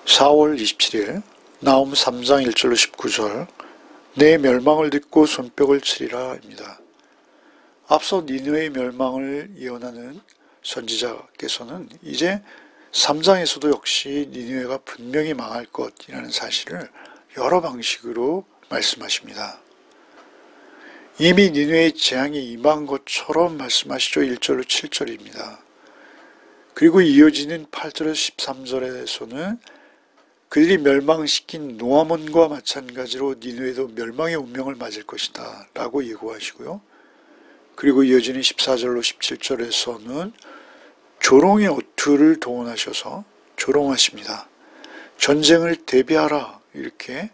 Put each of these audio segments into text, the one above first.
4월 27일 나훔 3장 1절로 19절 내 멸망을 듣고 손뼉을 치리라 입니다. 앞서 니느웨의 멸망을 예언하는 선지자께서는 이제 3장에서도 역시 니느웨가 분명히 망할 것이라는 사실을 여러 방식으로 말씀하십니다. 이미 니느웨의 재앙이 임한 것처럼 말씀하시죠. 1절로 7절입니다. 그리고 이어지는 8절에서 13절에서는 그들이 멸망시킨 노아몬과 마찬가지로 니느웨도 멸망의 운명을 맞을 것이다 라고 예고하시고요. 그리고 이어지는 14절로 17절에서는 조롱의 어투를 동원하셔서 조롱하십니다. 전쟁을 대비하라 이렇게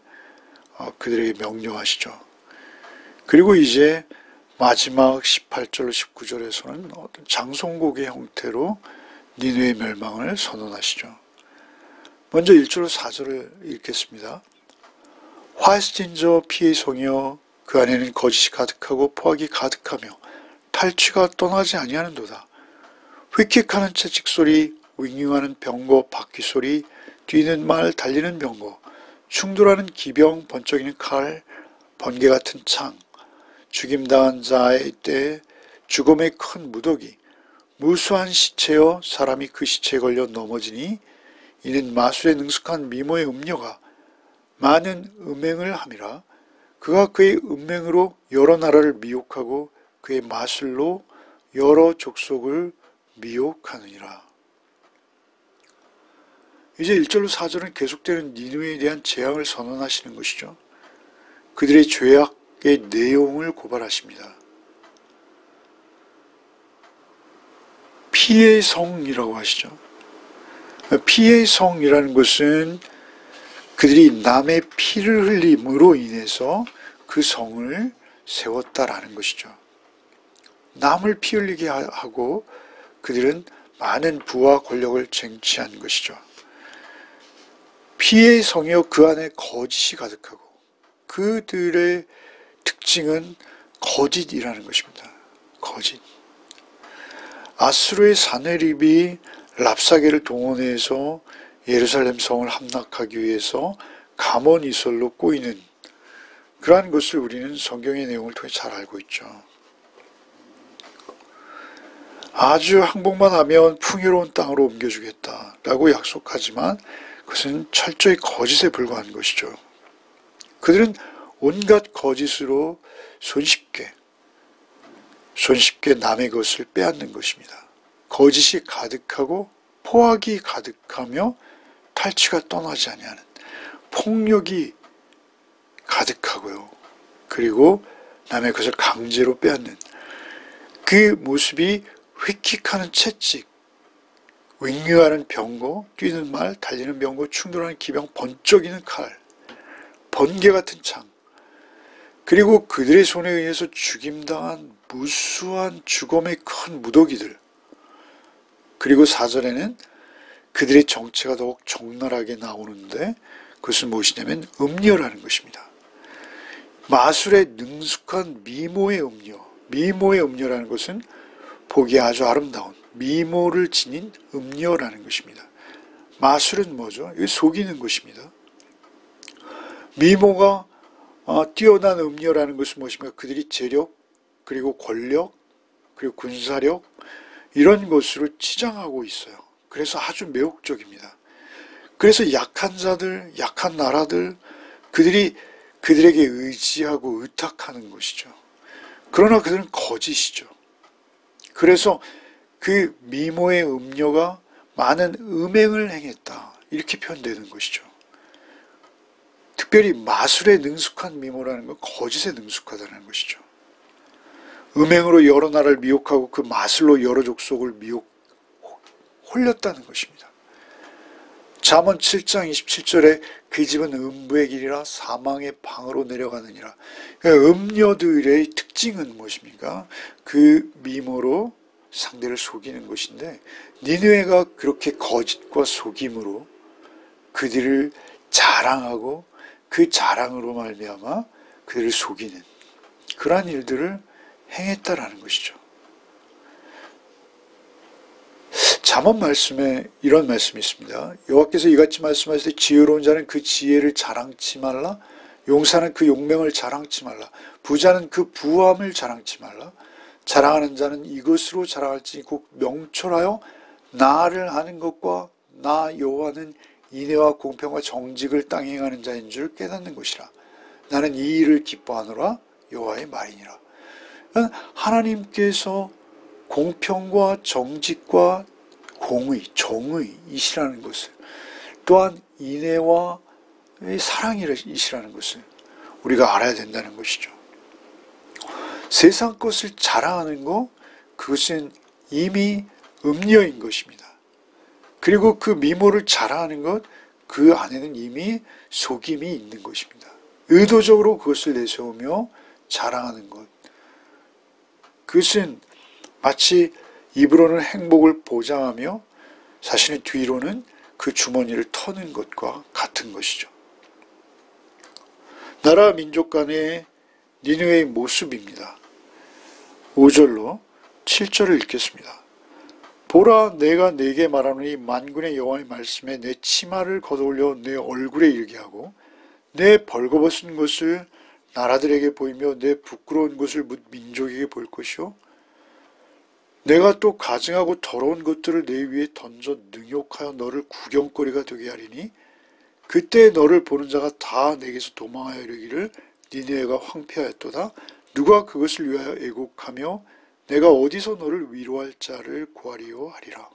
그들에게 명령하시죠. 그리고 이제 마지막 18절로 19절에서는 어떤 장송곡의 형태로 니느웨의 멸망을 선언하시죠. 먼저 1절로 4절을 읽겠습니다. 화에스틴저 피의 성이여 그 안에는 거짓이 가득하고 포악이 가득하며 탈취가 떠나지 아니하는도다. 휙휙하는 채찍소리, 윙윙하는 병거 바퀴소리, 뛰는 말 달리는 병거, 충돌하는 기병, 번쩍이는 칼, 번개 같은 창, 죽임당한 자의 때 죽음의 큰 무더기, 무수한 시체여 사람이 그 시체에 걸려 넘어지니 이는 마술에 능숙한 미모의 음녀가 많은 음행을 함이라. 그가 그의 음행으로 여러 나라를 미혹하고 그의 마술로 여러 족속을 미혹하느니라. 이제 1절로 4절은 계속되는 니느웨에 대한 재앙을 선언하시는 것이죠. 그들의 죄악의 내용을 고발하십니다. 피의 성이라고 하시죠. 피의 성이라는 것은 그들이 남의 피를 흘림으로 인해서 그 성을 세웠다라는 것이죠. 남을 피 흘리게 하고 그들은 많은 부와 권력을 쟁취한 것이죠. 피의 성이요 그 안에 거짓이 가득하고 그들의 특징은 거짓이라는 것입니다. 거짓. 아수르의 사네립이 랍사게를 동원해서 예루살렘 성을 함락하기 위해서 가몬 이설로 꼬이는 그러한 것을 우리는 성경의 내용을 통해 잘 알고 있죠. 아주 항복만 하면 풍요로운 땅으로 옮겨주겠다라고 약속하지만 그것은 철저히 거짓에 불과한 것이죠. 그들은 온갖 거짓으로 손쉽게 남의 것을 빼앗는 것입니다. 거짓이 가득하고 포악이 가득하며 탈취가 떠나지 아니하는 폭력이 가득하고요. 그리고 남의 것을 강제로 빼앗는 그 모습이 휙휙하는 채찍, 윙윙하는 병거, 뛰는 말, 달리는 병거, 충돌하는 기병, 번쩍이는 칼, 번개 같은 창, 그리고 그들의 손에 의해서 죽임당한 무수한 죽음의 큰 무더기들, 그리고 4절에는 그들의 정체가 더욱 적나라하게 나오는데 그것은 무엇이냐면 음녀라는 것입니다. 마술에 능숙한 미모의 음녀, 미모의 음녀라는 것은 보기 아주 아름다운 미모를 지닌 음녀라는 것입니다. 마술은 뭐죠? 이거 속이는 것입니다. 미모가 뛰어난 음녀라는 것은 무엇입니까? 그들이 재력, 그리고 권력, 그리고 군사력 이런 것으로 치장하고 있어요. 그래서 아주 매혹적입니다. 그래서 약한 자들, 약한 나라들 그들에게 의지하고 의탁하는 것이죠. 그러나 그들은 거짓이죠. 그래서 그 미모의 음녀가 많은 음행을 행했다 이렇게 표현되는 것이죠. 특별히 마술에 능숙한 미모라는 건 거짓에 능숙하다는 것이죠. 음행으로 여러 나라를 미혹하고 그 마술로 여러 족속을 홀렸다는 것입니다. 잠언 7장 27절에 그 집은 음부의 길이라 사망의 방으로 내려가느니라. 음녀들의 특징은 무엇입니까? 그 미모로 상대를 속이는 것인데 니느웨가 그렇게 거짓과 속임으로 그들을 자랑하고 그 자랑으로 말미암아 그들을 속이는 그러한 일들을 행했다라는 것이죠. 잠언 말씀에 이런 말씀이 있습니다. 여호와께서 이같이 말씀하시되 지혜로운 자는 그 지혜를 자랑치 말라. 용사는 그 용맹을 자랑치 말라. 부자는 그 부함을 자랑치 말라. 자랑하는 자는 이것으로 자랑할지 곧 명철하여 나를 하는 것과 나 여호와는 인애와 공평과 정직을 땅에 행하는 자인 줄 깨닫는 것이라. 나는 이 일을 기뻐하노라. 여호와의 말이니라. 하나님께서 공평과 정직과 공의, 정의이시라는 것을, 또한 인애와 사랑이시라는 것을 우리가 알아야 된다는 것이죠. 세상 것을 자랑하는 것, 그것은 이미 음녀인 것입니다. 그리고 그 미모를 자랑하는 것, 그 안에는 이미 속임이 있는 것입니다. 의도적으로 그것을 내세우며 자랑하는 것, 그것은 마치 입으로는 행복을 보장하며 사실은 뒤로는 그 주머니를 터는 것과 같은 것이죠. 나라 민족 간의 니느웨의 모습입니다. 5절로 7절을 읽겠습니다. 보라, 내가 네게 말하노니 만군의 여호와의 말씀에 내 치마를 걷어올려 내 얼굴에 일게 하고 내 벌거벗은 것을 나라들에게 보이며 내 부끄러운 것을 뭇 민족에게 볼 것이요 내가 또 가증하고 더러운 것들을 내 위에 던져 능욕하여 너를 구경거리가 되게 하리니 그때 너를 보는 자가 다 내게서 도망하여 이르기를 니느웨가 황폐하였도다. 누가 그것을 위하여 애곡하며 내가 어디서 너를 위로할 자를 구하리요 하리라.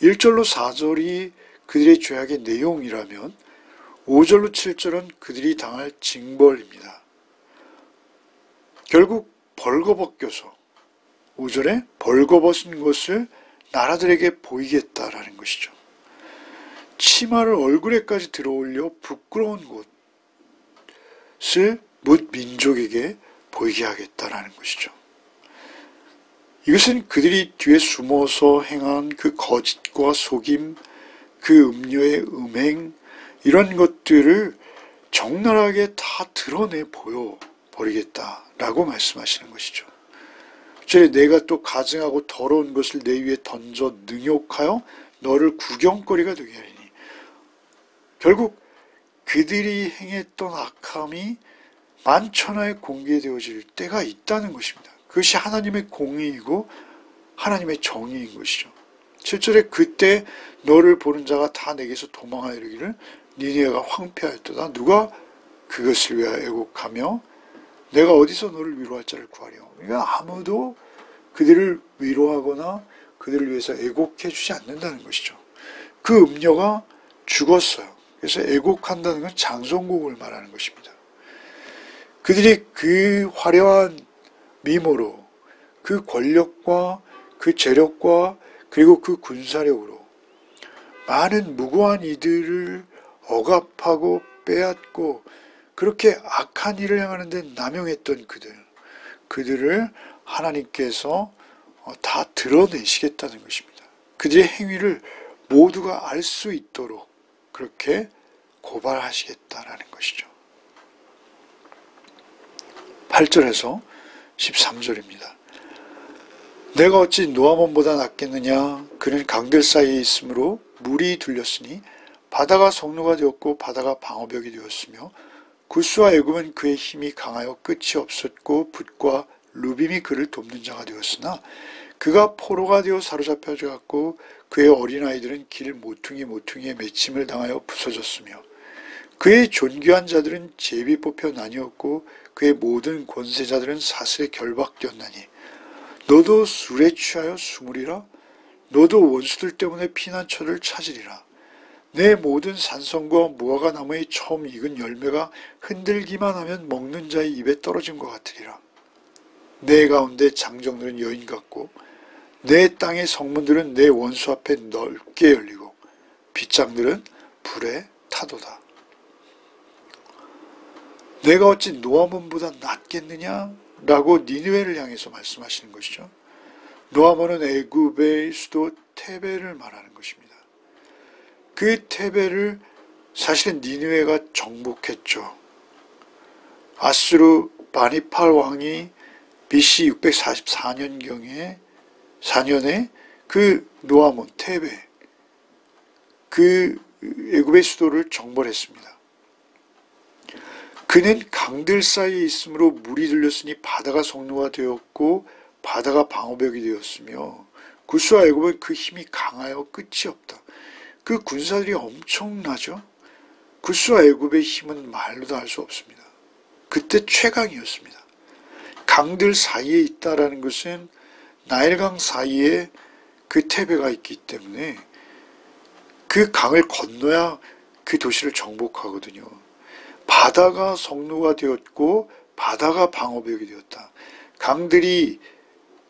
1절로 4절이 그들의 죄악의 내용이라면 5절로 7절은 그들이 당할 징벌입니다. 결국 벌거벗겨서 5절에 벌거벗은 것을 나라들에게 보이겠다라는 것이죠. 치마를 얼굴에까지 들어올려 부끄러운 것을 뭇 민족에게 보이게 하겠다라는 것이죠. 이것은 그들이 뒤에 숨어서 행한 그 거짓과 속임, 그 음료의 음행, 이런 것들을 적나라하게 다 드러내 보여버리겠다라고 말씀하시는 것이죠. 내가 또 가증하고 더러운 것을 내 위에 던져 능욕하여 너를 구경거리가 되게 하리니, 결국 그들이 행했던 악함이 만천하에 공개되어질 때가 있다는 것입니다. 그것이 하나님의 공의이고 하나님의 정의인 것이죠. 7절에 그때 너를 보는 자가 다 내게서 도망하여 이르기를 니느웨가 황폐하였도다. 누가 그것을 위하여 애곡하며 내가 어디서 너를 위로할 자를 구하려. 그러니까 아무도 그들을 위로하거나 그들을 위해서 애곡해 주지 않는다는 것이죠. 그 음녀가 죽었어요. 그래서 애곡한다는 건 장성국을 말하는 것입니다. 그들이 그 화려한 미모로, 그 권력과 그 재력과 그리고 그 군사력으로 많은 무고한 이들을 억압하고 빼앗고 그렇게 악한 일을 행하는 데 남용했던 그들을 하나님께서 다 드러내시겠다는 것입니다. 그들의 행위를 모두가 알 수 있도록 그렇게 고발하시겠다라는 것이죠. 8절에서 13절입니다. 내가 어찌 노아몬보다 낫겠느냐. 그는 강들 사이에 있으므로 물이 둘렸으니 바다가 성루가 되었고 바다가 방어벽이 되었으며 구스와 애굽은 그의 힘이 강하여 끝이 없었고 붓과 루빔이 그를 돕는 자가 되었으나 그가 포로가 되어 사로잡혀졌고 그의 어린아이들은 길 모퉁이에 맺힘을 당하여 부서졌으며 그의 존귀한 자들은 제비 뽑혀 나뉘었고 그의 모든 권세자들은 사슬에 결박되었나니 너도 술에 취하여 숨으리라. 너도 원수들 때문에 피난처를 찾으리라. 내 모든 산성과 무화과 나무의 처음 익은 열매가 흔들기만 하면 먹는 자의 입에 떨어진 것 같으리라. 내 가운데 장정들은 여인 같고 내 땅의 성문들은 내 원수 앞에 넓게 열리고 빗장들은 불에 타도다. 내가 어찌 노아몬보다 낫겠느냐? 라고 니느웨를 향해서 말씀하시는 것이죠. 노아몬은 애굽의 수도 테베를 말하는 것입니다. 그 테베를 사실은 니느웨가 정복했죠. 아수르 바니팔 왕이 BC 644년경에 4년에 그 노아몬 테베 그 애굽의 수도를 정벌했습니다. 그는 강들 사이에 있으므로 물이 들렸으니 바다가 성루가 되었고 바다가 방어벽이 되었으며 구스와 애굽은 그 힘이 강하여 끝이 없다. 그 군사들이 엄청나죠. 구스와 애굽의 힘은 말로도 할 수 없습니다. 그때 최강이었습니다. 강들 사이에 있다라는 것은 나일강 사이에 그 테베가 있기 때문에 그 강을 건너야 그 도시를 정복하거든요. 바다가 성루가 되었고 바다가 방어벽이 되었다. 강들이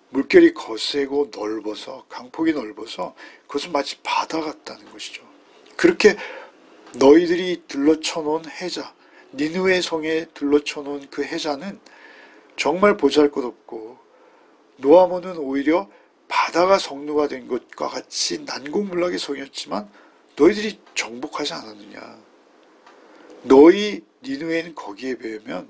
물결이 거세고 넓어서 강폭이 넓어서 그것은 마치 바다 같다는 것이죠. 그렇게 너희들이 둘러쳐 놓은 해자, 니느웨 성에 둘러쳐 놓은 그 해자는 정말 보잘것없고 노아몬은 오히려 바다가 성루가 된 것과 같이 난공불락의 성이었지만 너희들이 정복하지 않았느냐. 너희 니느웨는 거기에 비하면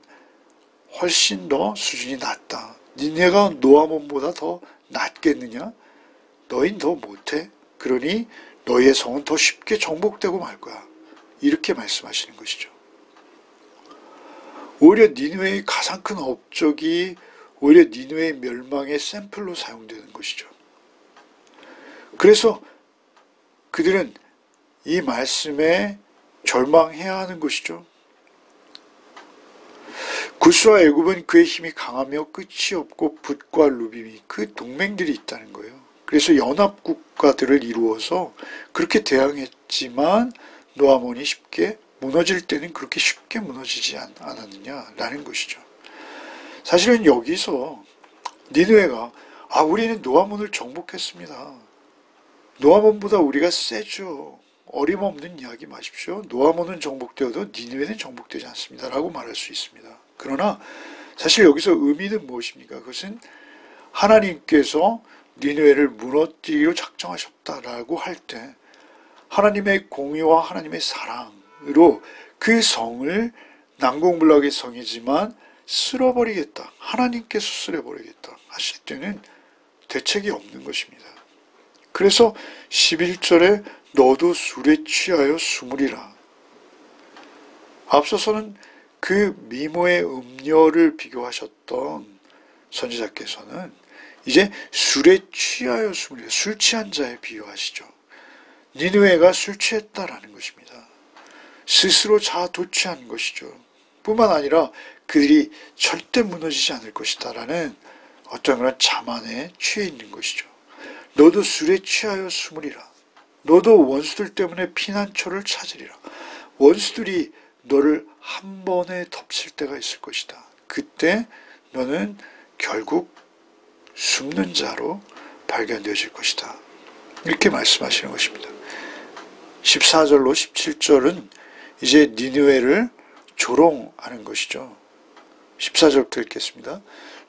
훨씬 더 수준이 낮다. 니네가 노아몬보다 더 낫겠느냐? 너희는 더 못해. 그러니 너희의 성은 더 쉽게 정복되고 말 거야. 이렇게 말씀하시는 것이죠. 오히려 니느웨의 가장 큰 업적이 오히려 니느웨의 멸망의 샘플로 사용되는 것이죠. 그래서 그들은 이 말씀에 절망해야 하는 것이죠. 구스와 애굽은 그의 힘이 강하며 끝이 없고 붓과 루빔이 그 동맹들이 있다는 거예요. 그래서 연합국가들을 이루어서 그렇게 대항했지만 노아몬이 쉽게 무너질 때는 그렇게 쉽게 무너지지 않았느냐라는 것이죠. 사실은 여기서 니느웨가 우리는 노아몬을 정복했습니다. 노아몬보다 우리가 세죠. 어림없는 이야기 마십시오. 노아몬은 정복되어도 니느웨는 정복되지 않습니다. 라고 말할 수 있습니다. 그러나 사실 여기서 의미는 무엇입니까? 그것은 하나님께서 니느웨를 무너뜨리기로 작정하셨다라고 할 때 하나님의 공의와 하나님의 사랑으로 그 성을 난공불락의 성이지만 쓸어버리겠다. 하나님께서 쓸어버리겠다 하실 때는 대책이 없는 것입니다. 그래서 11절에 너도 술에 취하여 숨으리라. 앞서서는 그 미모의 음녀를 비교하셨던 선지자께서는 이제 술에 취하여 숨으리라. 술 취한 자에 비유하시죠. 니느웨가 술 취했다라는 것입니다. 스스로 자아도취한 것이죠. 뿐만 아니라 그들이 절대 무너지지 않을 것이다 라는 어떤 그런 자만에 취해 있는 것이죠. 너도 술에 취하여 숨으리라. 너도 원수들 때문에 피난처를 찾으리라. 원수들이 너를 한 번에 덮칠 때가 있을 것이다. 그때 너는 결국 숨는 자로 발견되어질 것이다. 이렇게 말씀하시는 것입니다. 14절로 17절은 이제 니느웨를 조롱하는 것이죠. 14절부터 읽겠습니다.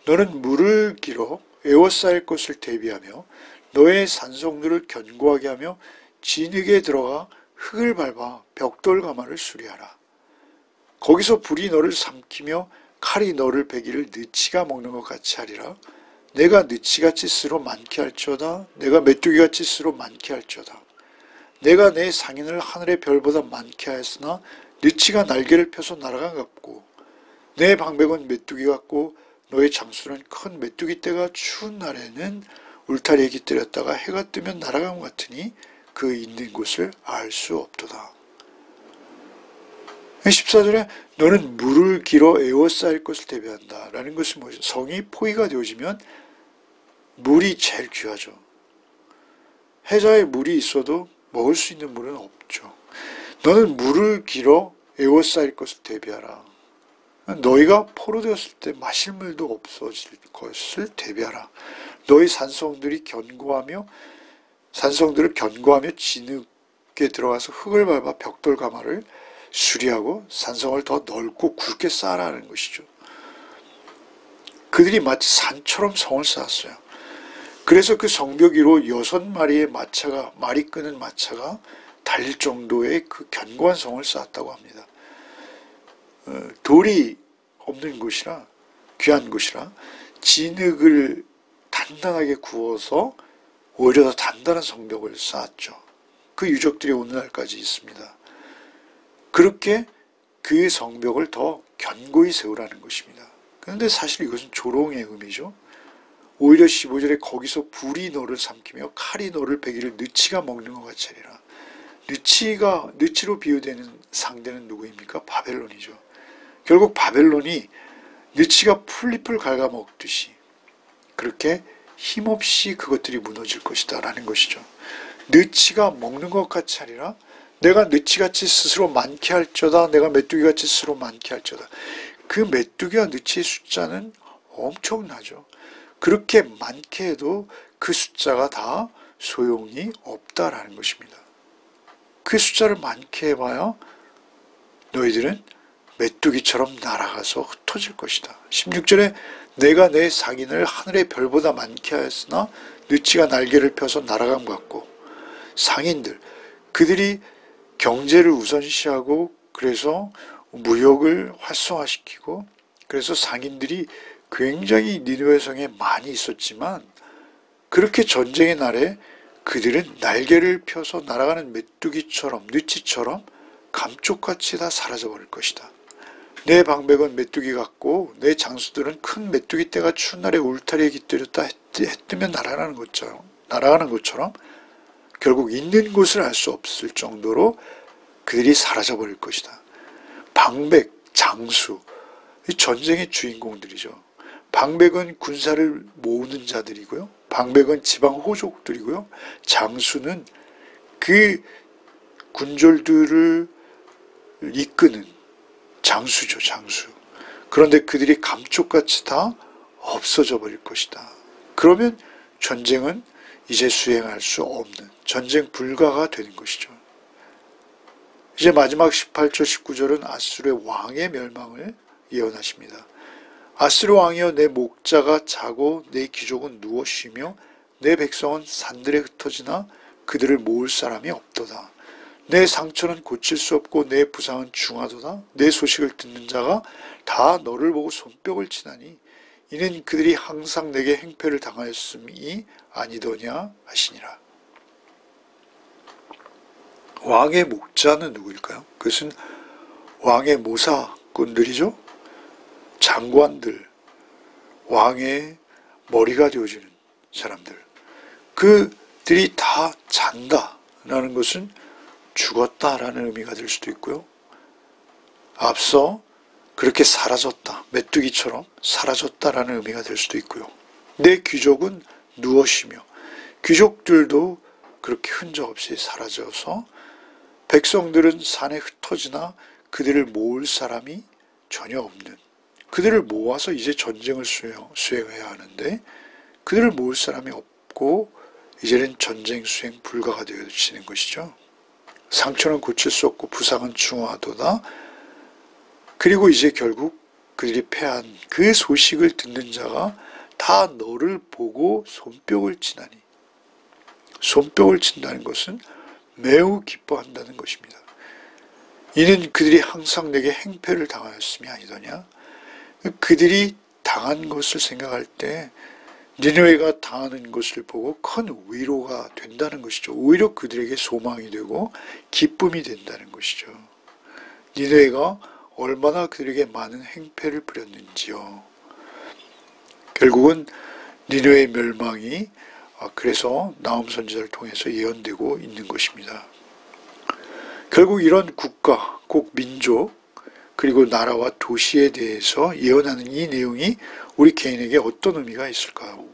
너는 물을 길어 에워싸일 것을 대비하며 너의 산성들을 견고하게 하며 진흙에 들어가 흙을 밟아 벽돌 가마를 수리하라. 거기서 불이 너를 삼키며 칼이 너를 베기를 느치가 먹는 것 같이 하리라. 내가 느치같이 쓸어 많게 할지어다. 내가 메뚜기같이 쓸어 많게 할지어다. 내가 내 상인을 하늘의 별보다 많게 하였으나 느치가 날개를 펴서 날아간 같고 내 방백은 메뚜기 같고 너의 장수는 큰 메뚜기 떼가 추운 날에는 울타리에 깃들였다가 해가 뜨면 날아간 것 같으니 그 있는 곳을 알 수 없도다. 14절에 너는 물을 길어 에워싸일 것을 대비한다 라는 것은 뭐죠? 성이 포위가 되어지면 물이 제일 귀하죠. 해자에 물이 있어도 먹을 수 있는 물은 없죠. 너는 물을 길어 에워싸일 것을 대비하라. 너희가 포로되었을 때 마실 물도 없어질 것을 대비하라. 너희 산성들을 견고하며 진흙에 들어가서 흙을 밟아 벽돌 가마를 수리하고 산성을 더 넓고 굵게 쌓으라는 것이죠. 그들이 마치 산처럼 성을 쌓았어요. 그래서 그 성벽 위로 6마리의 말이 끄는 마차가 달릴 정도의 그 견고한 성을 쌓았다고 합니다. 돌이 없는 곳이라 귀한 곳이라 진흙을 단단하게 구워서 오히려 더 단단한 성벽을 쌓았죠. 그 유적들이 오늘날까지 있습니다. 그렇게 그 성벽을 더 견고히 세우라는 것입니다. 그런데 사실 이것은 조롱의 의미죠. 오히려 15절에 거기서 불이 너를 삼키며 칼이 너를 베기를 느치가 먹는 것 같이 하리라. 느치로 비유되는 상대는 누구입니까? 바벨론이죠. 결국 바벨론이 느치가 풀잎을 갉아먹듯이 그렇게 힘없이 그것들이 무너질 것이다 라는 것이죠. 느치가 먹는 것 같이 하리라. 내가 느치같이 스스로 많게 할저다. 내가 메뚜기같이 스스로 많게 할저다. 그 메뚜기와 느치의 숫자는 엄청나죠. 그렇게 많게 해도 그 숫자가 다 소용이 없다라는 것입니다. 그 숫자를 많게 해봐야 너희들은 메뚜기처럼 날아가서 흩어질 것이다. 16절에 내가 내 상인을 하늘의 별보다 많게 하였으나 느치가 날개를 펴서 날아감 같고, 상인들, 그들이 경제를 우선시하고 그래서 무역을 활성화시키고 그래서 상인들이 굉장히 니느웨 성에 많이 있었지만 그렇게 전쟁의 날에 그들은 날개를 펴서 날아가는 메뚜기처럼 느치처럼 감쪽같이 다 사라져버릴 것이다. 내 방백은 메뚜기 같고 내 장수들은 큰 메뚜기 떼가 추운 날에 울타리에 깃들였다 해 뜨면 날아가는 것처럼 결국 있는 곳을 알 수 없을 정도로 그들이 사라져버릴 것이다. 방백, 장수, 이 전쟁의 주인공들이죠. 방백은 군사를 모으는 자들이고요. 방백은 지방 호족들이고요. 장수는 그 군졸들을 이끄는 장수죠, 장수. 그런데 그들이 감쪽같이 다 없어져 버릴 것이다. 그러면 전쟁은 이제 수행할 수 없는 전쟁 불가가 되는 것이죠. 이제 마지막 18절 19절은 아수르의 왕의 멸망을 예언하십니다. 아수르 왕이여 내 목자가 자고 내 귀족은 누워 쉬며 내 백성은 산들에 흩어지나 그들을 모을 사람이 없도다. 내 상처는 고칠 수 없고 내 부상은 중하도다. 내 소식을 듣는 자가 다 너를 보고 손뼉을 치나니 이는 그들이 항상 내게 행패를 당하였음이 아니더냐 하시니라. 왕의 목자는 누구일까요? 그것은 왕의 모사꾼들이죠. 장관들, 왕의 머리가 되어주는 사람들. 그들이 다 잔다라는 것은 죽었다라는 의미가 될 수도 있고요. 앞서 그렇게 사라졌다, 메뚜기처럼 사라졌다라는 의미가 될 수도 있고요. 내 귀족은 누워 쉬며, 귀족들도 그렇게 흔적 없이 사라져서 백성들은 산에 흩어지나 그들을 모을 사람이 전혀 없는, 그들을 모아서 이제 전쟁을 수행해야 하는데 그들을 모을 사람이 없고 이제는 전쟁 수행 불가가 되어지는 것이죠. 상처는 고칠 수 없고 부상은 중하도다. 그리고 이제 결국 그들이 패한 그 소식을 듣는 자가 다 너를 보고 손뼉을 치나니, 손뼉을 친다는 것은 매우 기뻐한다는 것입니다. 이는 그들이 항상 내게 행패를 당하였음이 아니더냐. 그들이 당한 것을 생각할 때 니느웨가 당하는 것을 보고 큰 위로가 된다는 것이죠. 오히려 그들에게 소망이 되고 기쁨이 된다는 것이죠. 니느웨가 얼마나 그들에게 많은 행패를 부렸는지요. 결국은 니느웨의 멸망이 그래서 나훔 선지자를 통해서 예언되고 있는 것입니다. 결국 이런 국가, 꼭 민족, 그리고 나라와 도시에 대해서 예언하는 이 내용이 우리 개인에게 어떤 의미가 있을까요?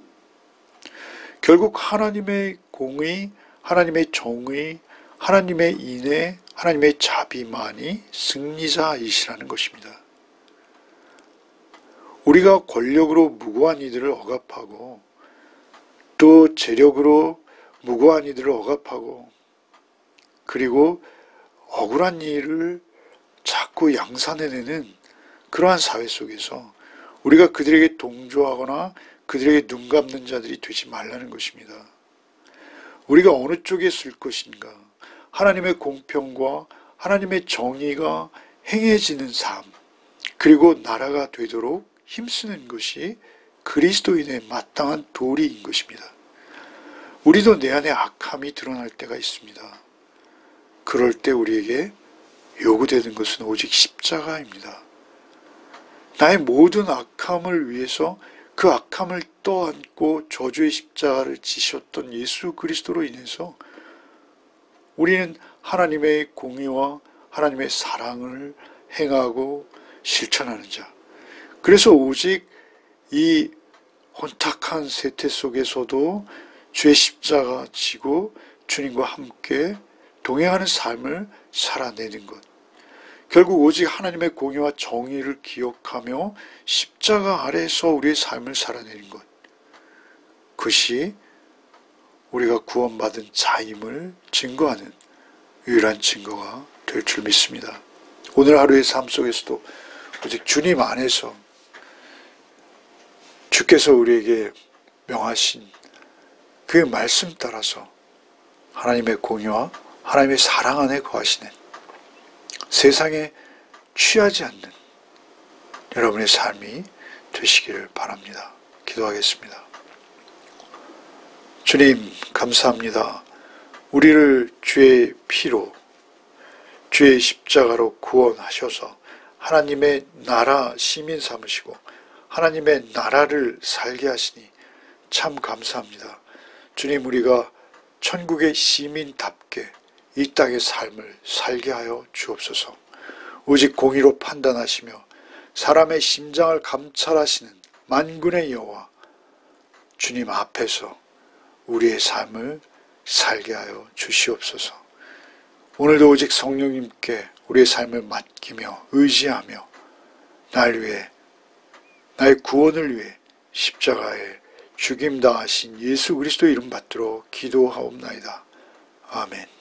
결국 하나님의 공의, 하나님의 정의, 하나님의 인애, 하나님의 자비만이 승리자이시라는 것입니다. 우리가 권력으로 무고한 이들을 억압하고 또 재력으로 무고한 이들을 억압하고 그리고 억울한 일을 자꾸 양산해내는 그러한 사회 속에서 우리가 그들에게 동조하거나 그들에게 눈 감는 자들이 되지 말라는 것입니다. 우리가 어느 쪽에 쓸 것인가, 하나님의 공평과 하나님의 정의가 행해지는 삶, 그리고 나라가 되도록 힘쓰는 것이 그리스도인의 마땅한 도리인 것입니다. 우리도 내 안에 악함이 드러날 때가 있습니다. 그럴 때 우리에게 요구되는 것은 오직 십자가입니다. 나의 모든 악함을 위해서 그 악함을 떠안고 저주의 십자가를 지셨던 예수 그리스도로 인해서 우리는 하나님의 공의와 하나님의 사랑을 행하고 실천하는 자. 그래서 오직 이 혼탁한 세태 속에서도 주의 십자가 지고 주님과 함께 동행하는 삶을 살아내는 것. 결국 오직 하나님의 공의와 정의를 기억하며 십자가 아래에서 우리의 삶을 살아내는 것. 그것이 우리가 구원받은 자임을 증거하는 유일한 증거가 될 줄 믿습니다. 오늘 하루의 삶 속에서도 오직 주님 안에서 주께서 우리에게 명하신 그 말씀 따라서 하나님의 공의와 하나님의 사랑 안에 거하시는 세상에 취하지 않는 여러분의 삶이 되시기를 바랍니다. 기도하겠습니다. 주님 감사합니다. 우리를 주의 피로 주의 십자가로 구원하셔서 하나님의 나라 시민 삼으시고 하나님의 나라를 살게 하시니 참 감사합니다. 주님, 우리가 천국의 시민답게 이 땅의 삶을 살게 하여 주옵소서. 오직 공의로 판단하시며 사람의 심장을 감찰하시는 만군의 여호와 주님 앞에서 우리의 삶을 살게 하여 주시옵소서. 오늘도 오직 성령님께 우리의 삶을 맡기며 의지하며 날 위해 나의 구원을 위해 십자가에 죽임당하신 예수 그리스도의 이름 받들어 기도하옵나이다. 아멘.